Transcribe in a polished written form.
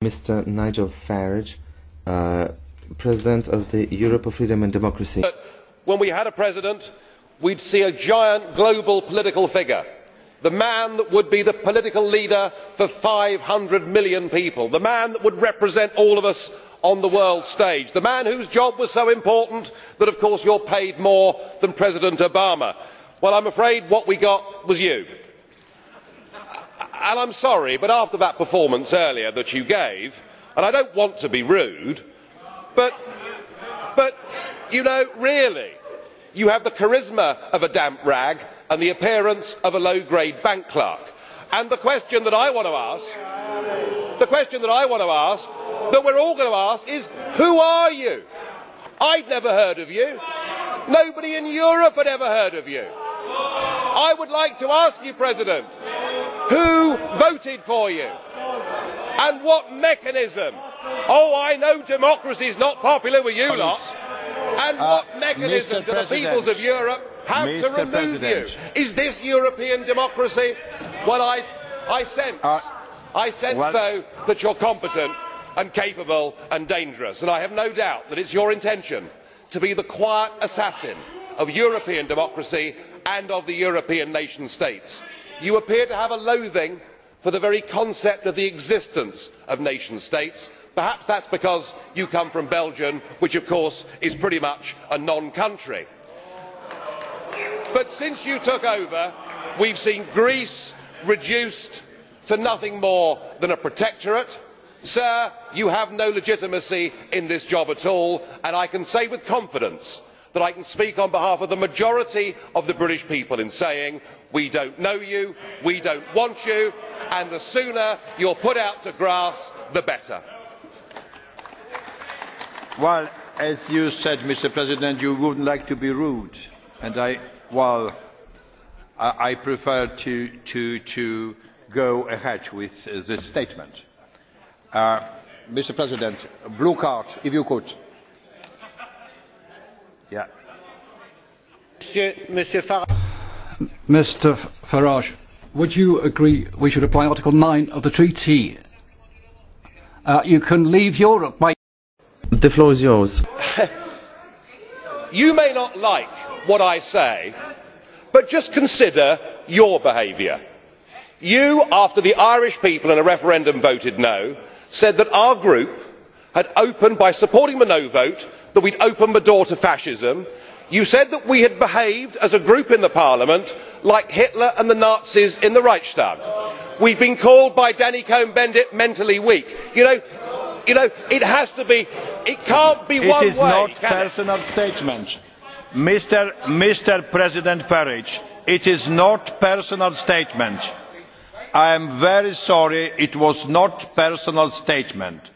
Mr. Nigel Farage, President of the Europe of Freedom and Democracy. When we had a president, we'd see a giant global political figure, the man that would be the political leader for 500 million people, the man that would represent all of us on the world stage, the man whose job was so important that of course you're paid more than President Obama. Well, I'm afraid what we got was you. And I'm sorry, but after that performance earlier that you gave, and I don't want to be rude, but you know, really, you have the charisma of a damp rag and the appearance of a low-grade bank clerk. And the question that I want to ask, that we're all going to ask is, who are you? I'd never heard of you. Nobody in Europe had ever heard of you. I would like to ask you, President, who voted for you? And what mechanism? Oh, I know democracy is not popular with you lot. And what mechanism do the peoples of Europe have to remove you? Is this European democracy? Well, I sense, though, that you're competent and capable and dangerous. And I have no doubt that it's your intention to be the quiet assassin of European democracy and of the European nation states. You appear to have a loathing for the very concept of the existence of nation states. Perhaps that's because you come from Belgium, which of course is pretty much a non-country. But since you took over, we've seen Greece reduced to nothing more than a protectorate. Sir, you have no legitimacy in this job at all, and I can say with confidence that I can speak on behalf of the majority of the British people in saying we don't know you, we don't want you, and the sooner you're put out to grass, the better. Well, as you said, Mr. President, you wouldn't like to be rude, and I prefer to go ahead with this statement. Mr. President, blue card, if you could. Yeah. Mr. Farage, would you agree we should apply Article 9 of the treaty? You can leave Europe by... The floor is yours. You may not like what I say, but just consider your behaviour. You, after the Irish people in a referendum voted no, said that our group had opened, by supporting the no vote, that we'd opened the door to fascism. You said that we had behaved as a group in the Parliament like Hitler and the Nazis in the Reichstag. We've been called by Danny Cohn-Bendit mentally weak. You know, it has to be, it can't be one way. It is not personal statement. Mr. President Farage, it is not personal statement. I am very sorry, it was not personal statement.